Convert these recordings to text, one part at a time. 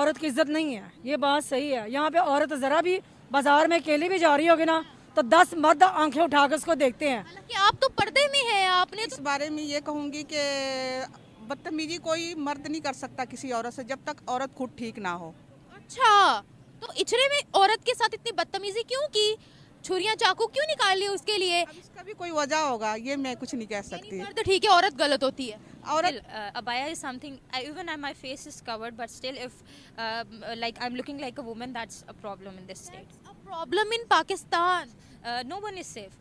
औरत की इज्जत नहीं है, ये बात सही है। यहाँ पे औरत ज़रा भी बाजार में अकेली भी जा रही होगी ना तो 10 मर्द आंखें उठाकर उसको देखते हैं। हालांकि आप तो पर्दे में हैं, आपने इस बारे में ये कहूँगी कि बदतमीजी कोई मर्द नहीं कर सकता किसी औरत से जब तक औरत खुद ठीक ना हो। अच्छा, तो इचरे में औरत के साथ इतनी बदतमीजी क्यों की? छुरियां चाकू क्यों निकाली उसके लिए? अब इसका भी कोई वजह होगा, ये मैं कुछ नहीं कह सकती। मर्द ठीक है, औरत गलत होती है। औरत Abaya is something, even my face is covered, but still if like I'm looking like a woman, that's a problem in this state. Problem in Pakistan. No one is safe.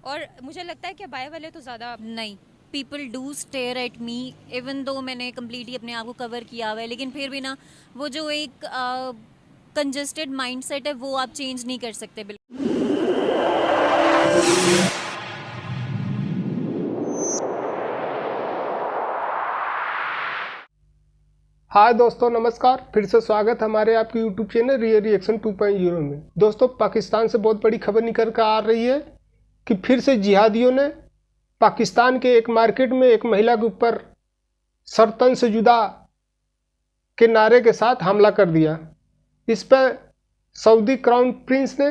और मुझे लगता है कि अबाया वाले तो ज़्यादा नहीं, people do stare at me even though मैंने कम्प्लीटली अपने आप को कवर किया हुआ है, लेकिन फिर भी ना वो जो एक कंजस्टेड माइंडसेट है वो आप चेंज नहीं कर सकते बिल्कुल। हाय दोस्तों, नमस्कार। फिर से स्वागत है हमारे आपके यूट्यूब चैनल रियल रिएक्शन 2.0 में। दोस्तों, पाकिस्तान से बहुत बड़ी खबर निकल कर आ रही है कि फिर से जिहादियों ने पाकिस्तान के एक मार्केट में एक महिला के ऊपर सर्तन से जुदा के नारे के साथ हमला कर दिया। इस पर सऊदी क्राउन प्रिंस ने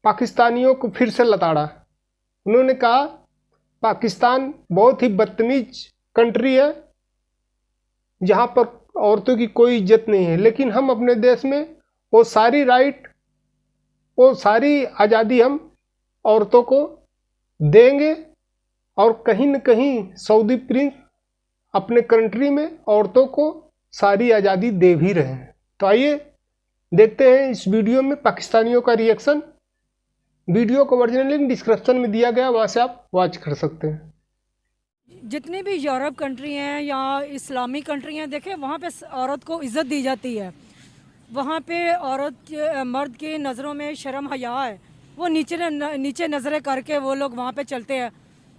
पाकिस्तानियों को फिर से लताड़ा। उन्होंने कहा पाकिस्तान बहुत ही बदतमीज कंट्री है जहाँ पर औरतों की कोई इज्जत नहीं है, लेकिन हम अपने देश में वो सारी राइट, वो सारी आज़ादी हम औरतों को देंगे। और कहीं न कहीं सऊदी प्रिंस अपने कंट्री में औरतों को सारी आज़ादी दे भी रहे हैं। तो आइए देखते हैं इस वीडियो में पाकिस्तानियों का रिएक्शन। वीडियो का ओरिजिनल लिंक डिस्क्रिप्शन में दिया गया, वहाँ से आप वॉच कर सकते हैं। जितनी भी यूरोप कंट्री हैं या इस्लामी कंट्री हैं, देखें वहाँ पे औरत को इज़्ज़त दी जाती है। वहाँ पे औरत मर्द की नज़रों में शर्म हया है, वो नीचे नज़रें करके वो लोग वहाँ पे चलते हैं।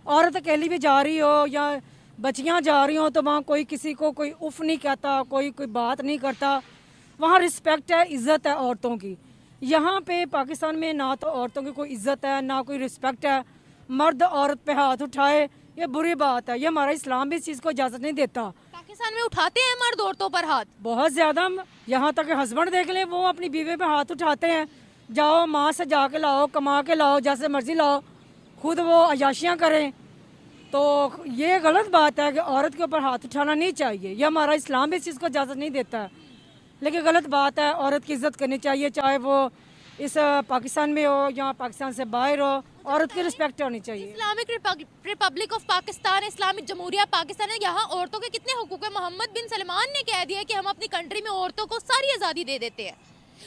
औरत अकेली भी जा रही हो या बच्चियाँ जा रही हो तो वहाँ कोई किसी को कोई उफ नहीं कहता, कोई बात नहीं करता। वहाँ रिस्पेक्ट है, इज़्ज़त है औरतों की। यहाँ पे पाकिस्तान में ना तो औरतों की कोई इज़्ज़त है ना कोई रिस्पेक्ट है। मर्द औरत पे हाथ उठाए ये बुरी बात है, ये हमारा इस्लाम भी इस चीज़ को इजाज़त नहीं देता। पाकिस्तान में उठाते हैं मर्द औरतों पर हाथ बहुत ज़्यादा। यहाँ तक हस्बैंड देख लें, वो अपनी बीवी पे हाथ उठाते हैं। जाओ माँ से जाके लाओ, कमा के लाओ, जैसे मर्जी लाओ, खुद वो अयाशियाँ करें। तो ये गलत बात है कि औरत के ऊपर हाथ उठाना नहीं चाहिए, ये हमारा इस्लाम भी इस चीज़ को इजाज़त नहीं देता है। लेकिन गलत बात है, औरत की इज़्ज़त करनी चाहिए, चाहे वो इस पाकिस्तान में हो या पाकिस्तान से बाहर हो, औरत की रिस्पेक्ट होनी चाहिए। Islamic republic of Pakistan, Islamic जमहूरिया पाकिस्तान है, यहाँ औरतों के कितने हुकूक है। मोहम्मद बिन सलमान ने कह दिया कि हम अपनी कंट्री में औरतों को सारी आज़ादी दे देते हैं,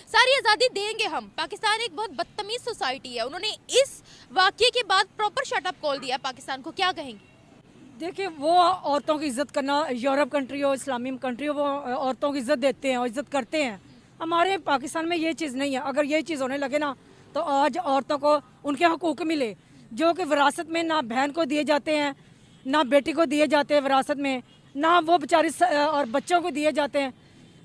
सारी आज़ादी देंगे हम। पाकिस्तान एक बहुत बदतमीज सोसाइटी है। उन्होंने इस वाक़ये के बाद प्रॉपर शटअप कॉल दिया पाकिस्तान को, क्या कहेंगे? देखिए, वो औरतों की इज़्ज़त करना, यूरोप कंट्री हो इस्लामी कंट्री हो, वो औरतों की इज़्ज़त देते हैं और इज़्ज़त करते हैं। हमारे पाकिस्तान में ये चीज़ नहीं है। अगर ये चीज़ होने लगे ना तो आज औरतों को उनके हकूक़ मिले जो कि विरासत में ना बहन को दिए जाते हैं, ना बेटी को दिए जाते हैं विरासत में, ना वो बेचारी और बच्चों को दिए जाते हैं।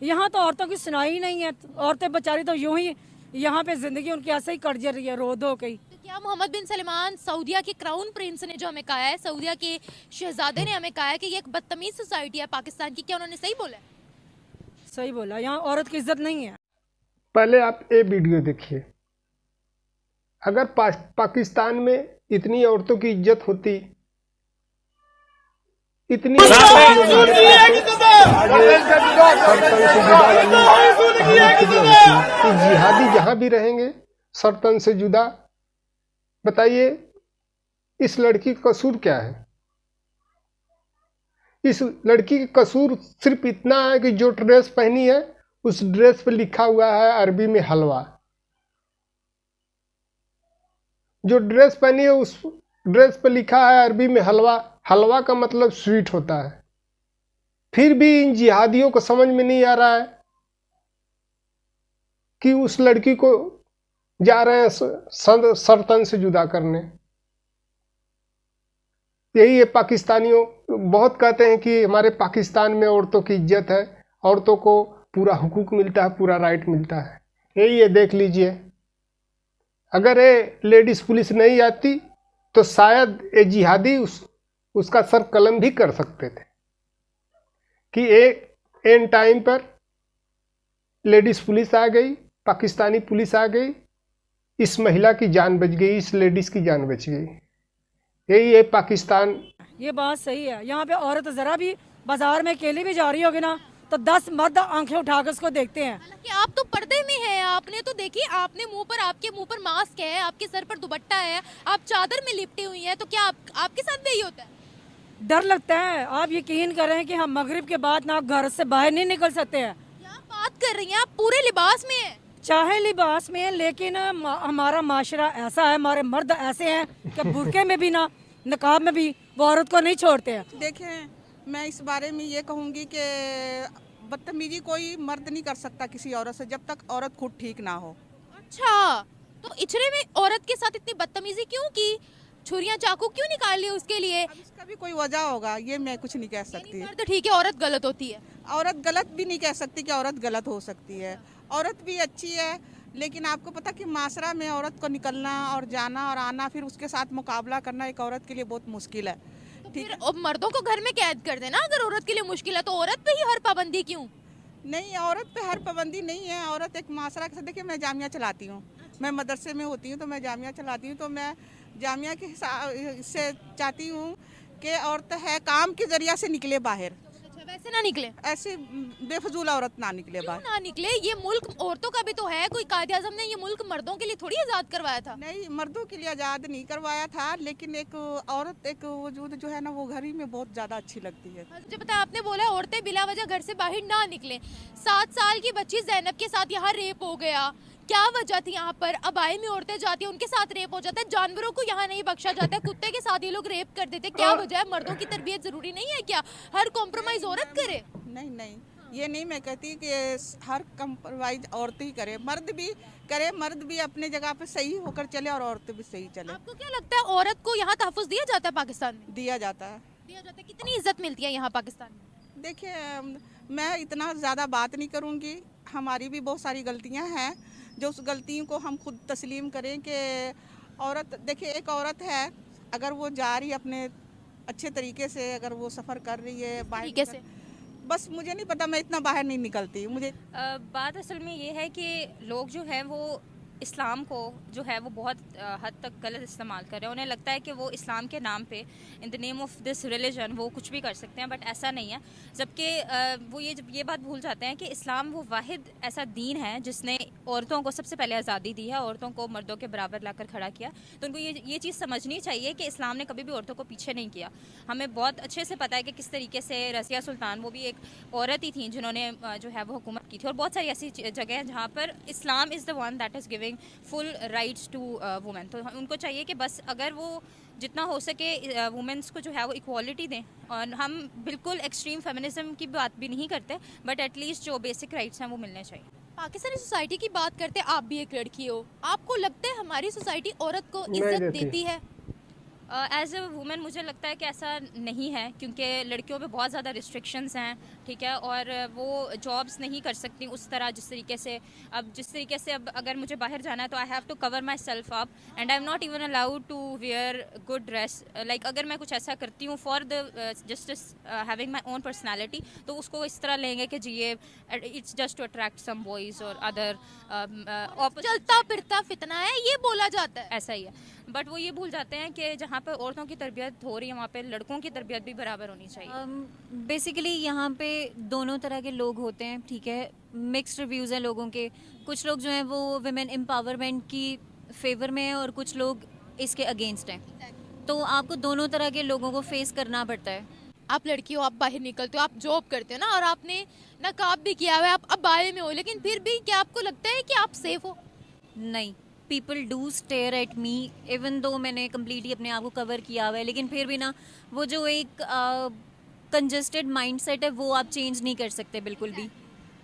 यहाँ तो औरतों की सुनाई ही नहीं है। औरतें बेचारी तो यूं ही यहाँ पे ज़िंदगी उनकी ऐसे ही कट जा रही है, रो धो के। तो क्या मोहम्मद बिन सलमान, सऊदिया के क्राउन प्रिंस ने जो हमें कहा है, सऊदिया के शहजादे ने हमें कहा है कि ये एक बदतमीज सोसाइटी है पाकिस्तान की, क्या उन्होंने सही बोला है? सही बोला, यहाँ औरत की इज़्ज़त नहीं है। पहले आप ये वीडियो देखिए। अगर पाकिस्तान में इतनी औरतों की इज्जत होती, इतनी जिहादी जहां भी रहेंगे सर्तन से जुदा। बताइए इस लड़की का कसूर क्या है? इस लड़की का कसूर सिर्फ इतना है कि जो ड्रेस पहनी है उस ड्रेस पर लिखा हुआ है अरबी में हलवा। जो ड्रेस पहनी है उस ड्रेस पर लिखा है अरबी में हलवा। हलवा का मतलब स्वीट होता है। फिर भी इन जिहादियों को समझ में नहीं आ रहा है कि उस लड़की को जा रहे हैं सर्तन से जुदा करने। यही है पाकिस्तानियों, बहुत कहते हैं कि हमारे पाकिस्तान में औरतों की इज्जत है, औरतों को पूरा हुकूक मिलता है, पूरा राइट मिलता है। यही है, देख लीजिए। अगर ये लेडीज़ पुलिस नहीं आती तो शायद ये जिहादी उसका सर कलम भी कर सकते थे कि एन टाइम पर लेडीज़ पुलिस आ गई, पाकिस्तानी पुलिस आ गई, इस महिला की जान बच गई, इस लेडीज़ की जान बच गई। यही है पाकिस्तान। ये बात सही है। यहाँ पे औरत ज़रा भी बाजार में अकेली भी जा रही होगी ना तो 10 मर्द आंखें उठाकर उसको देखते हैं। हालांकि आप तो पर्दे में हैं, आपने तो देखिए, आपने आपके मुंह पर मास्क है, आपके सर पर दुपट्टा है, आप चादर में लिपटी हुई हैं, तो क्या आपके साथ भी यही होता है? डर लगता है। आप यकीन करें कि हम मगरिब के बाद ना घर से बाहर नहीं निकल सकते हैं। क्या बात कर रही हैं आप, पूरे लिबास में हैं। चाहे लिबास में, लेकिन हमारा माशरा ऐसा है, हमारे मर्द ऐसे हैं कि बुरके में भी ना, नकाब में भी वो औरत को नहीं छोड़ते हैं। देखें, मैं इस बारे में ये कहूँगी कि बदतमीजी कोई मर्द नहीं कर सकता किसी औरत से जब तक औरत खुद ठीक ना हो। अच्छा, तो इचरे में औरत के साथ इतनी बदतमीजी क्यों की? छुरियां चाकू क्यों निकाली उसके लिए? अब इसका भी कोई वजह होगा, ये मैं कुछ नहीं कह सकती। मर्द ठीक है, औरत गलत होती है। औरत गलत भी नहीं कह सकती कि औरत गलत हो सकती है, औरत भी अच्छी है। लेकिन आपको पता कि माशरा में औरत को निकलना और जाना और आना, फिर उसके साथ मुकाबला करना एक औरत के लिए बहुत मुश्किल है। तो फिर अब मर्दों को घर में कैद कर देना, अगर औरत के लिए मुश्किल है तो औरत पे ही हर पाबंदी क्यों? नहीं, औरत पे हर पाबंदी नहीं है। औरत एक माशरा के साथ, देखिए मैं जामिया चलाती हूँ, मैं मदरसे में होती हूँ तो मैं जामिया चलाती हूँ, तो मैं जामिया के हिसाब से चाहती हूँ कि औरत है काम के जरिया से निकले बाहर, अच्छा, वैसे ना निकले, ऐसे बेफजूल औरत ना निकले क्यों बाहर। ना निकले? ये मुल्क औरतों का भी तो है, कोई कायदे आज़म ने ये मुल्क मर्दों के लिए थोड़ी आज़ाद करवाया था। नहीं, मर्दों के लिए आज़ाद नहीं करवाया था, लेकिन एक औरत एक वजूद जो है ना, वो घर ही में बहुत ज़्यादा अच्छी लगती है। मुझे पता है, आपने बोला औरतें बिला वजह घर से बाहर ना निकलें। 7 साल की बच्ची ज़ैनब के साथ यहाँ रेप हो गया, क्या वजह थी? यहाँ पर अबाई में औरतें जाती हैं, उनके साथ रेप हो जाता है, जानवरों को यहाँ नहीं बख्शा जाता है, कुत्ते के साथ ये लोग रेप कर देते हैं, क्या वजह है? मर्दों की तरबियत जरूरी नहीं है क्या? हर कॉम्प्रोमाइज औरत करे? नहीं नहीं, ये नहीं मैं कहती कि हर कंप्रोमाइज औरत ही करे, मर्द भी करे, मर्द भी अपने जगह पे सही होकर चले और औरतें भी सही चले। आपको क्या लगता है, औरत को यहाँ तहफ़्फ़ुज़ दिया जाता है पाकिस्तान में? दिया जाता है। दिया जाता है। कितनी इज्जत मिलती है यहाँ पाकिस्तान में? देखिए, मैं इतना ज़्यादा बात नहीं करूँगी, हमारी भी बहुत सारी गलतियाँ हैं, जो उस गलतियों को हम खुद तस्लीम करें कि औरत, देखिए एक औरत है, अगर वो जा रही है अपने अच्छे तरीके से, अगर वो सफ़र कर रही है बाहर तरीके से? बस मुझे नहीं पता, मैं इतना बाहर नहीं निकलती। मुझे बात असल में ये है कि लोग जो हैं वो इस्लाम को जो है वो बहुत हद तक गलत इस्तेमाल कर रहे हैं। उन्हें लगता है कि वो इस्लाम के नाम पे, in the name of this religion, वो कुछ भी कर सकते हैं, बट ऐसा नहीं है। जबकि वो ये बात भूल जाते हैं कि इस्लाम वो वाहिद ऐसा दीन है जिसने औरतों को सबसे पहले आज़ादी दी है, औरतों को मर्दों के बराबर लाकर खड़ा किया। तो उनको ये चीज़ समझनी चाहिए कि इस्लाम ने कभी भी औरतों को पीछे नहीं किया। हमें बहुत अच्छे से पता है कि किस तरीके से रज़िया सुल्तान, वो भी एक औरत ही थी जिन्होंने जो है वो हुकूमत की थी, और बहुत सारी ऐसी जगह हैं जहाँ पर Islam is the one that is giving full rights to women. तो उनको चाहिए कि बस अगर वो जितना हो सके वुमेन्स को जो है वो इक्वालिटी दें। और हम बिल्कुल एक्सट्रीम फेमिनिज्म की बात भी नहीं करते, बट एटलीस्ट जो बेसिक राइट्स हैं वो मिलने चाहिए। पाकिस्तानी सोसाइटी की बात करते हैं, आप भी एक लड़की हो, आपको लगता है हमारी सोसाइटी औरत को नहीं इज्जत देती। देती है? एज अ वुमेन मुझे लगता है कि ऐसा नहीं है, क्योंकि लड़कियों पे बहुत ज़्यादा रिस्ट्रिक्शंस हैं, ठीक है, और वो जॉब्स नहीं कर सकती उस तरह जिस तरीके से अब अगर मुझे बाहर जाना है तो I have to cover myself up, and I am not even allowed to wear good dress. Like अगर मैं कुछ ऐसा करती हूँ for the justice having my own personality, तो उसको इस तरह लेंगे कि जी ये it's just to attract some boys और अदर चलता फिरता फितना है, ये बोला जाता है। ऐसा ही है, बट वो ये भूल जाते हैं कि जहाँ पर औरतों की तरबियत हो रही है वहाँ पे लड़कों की तरबियत भी बराबर होनी चाहिए। बेसिकली यहाँ पे दोनों तरह के लोग होते हैं, ठीक है, मिक्स्ड रिव्यूज़ हैं लोगों के। कुछ लोग जो हैं वो वुमेन एम्पावरमेंट की फेवर में हैं और कुछ लोग इसके अगेंस्ट हैं। तो आपको दोनों तरह के लोगों को फेस करना पड़ता है। आप लड़की हो, आप बाहर निकलते हो, आप जॉब करते हो ना, और आपने नकाब भी किया हुआ है, आप अबाए में हो, लेकिन फिर भी क्या आपको लगता है कि आप सेफ हो? नहीं, people do stare at me, even though मैंने कम्प्लीटली अपने आप को कवर किया हुआ है, लेकिन फिर भी ना वो जो एक कंजस्टेड माइंडसेट है वो आप चेंज नहीं कर सकते बिल्कुल भी।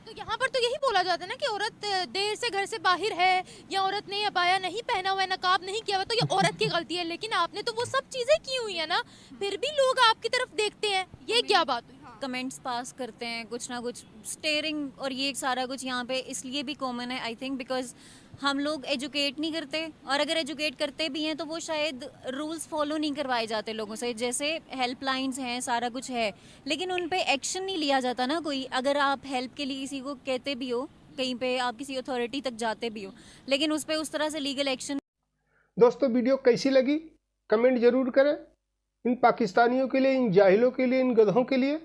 तो यहाँ पर तो यही बोला जाता है ना कि औरत देर से घर से बाहर है, या औरत ने अबाया नहीं पहना हुआ है, नकाब नहीं किया हुआ, तो ये औरत की गलती है। लेकिन आपने तो वो सब चीज़ें की हुई है ना, फिर भी लोग आपकी तरफ देखते हैं, ये क्या बात हुई? कमेंट्स पास करते हैं, कुछ ना कुछ स्टेयरिंग, और ये सारा कुछ यहाँ पे इसलिए भी कॉमन है आई थिंक बिकॉज हम लोग एजुकेट नहीं करते, और अगर एजुकेट करते भी हैं तो वो शायद रूल्स फॉलो नहीं करवाए जाते लोगों से। जैसे हेल्पलाइंस हैं, सारा कुछ है, लेकिन उन पे एक्शन नहीं लिया जाता ना कोई। अगर आप हेल्प के लिए किसी को कहते भी हो, कहीं पे आप किसी अथॉरिटी तक जाते भी हो, लेकिन उस पर उस तरह से लीगल एक्शन। दोस्तों वीडियो कैसी लगी कमेंट जरूर करें। इन पाकिस्तानियों के लिए, इन जाहिलों के लिए, इन गधों के लिए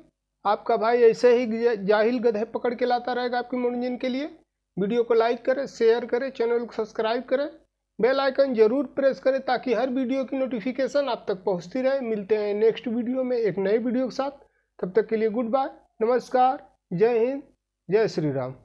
आपका भाई ऐसे ही जाहिल गधे पकड़ के लाता रहेगा आपके मनोरंजन के लिए। वीडियो को लाइक करें, शेयर करें, चैनल को सब्सक्राइब करें, बेल आइकन जरूर प्रेस करें ताकि हर वीडियो की नोटिफिकेशन आप तक पहुंचती रहे। मिलते हैं नेक्स्ट वीडियो में एक नए वीडियो के साथ। तब तक के लिए गुड बाय, नमस्कार, जय हिंद, जय श्री राम।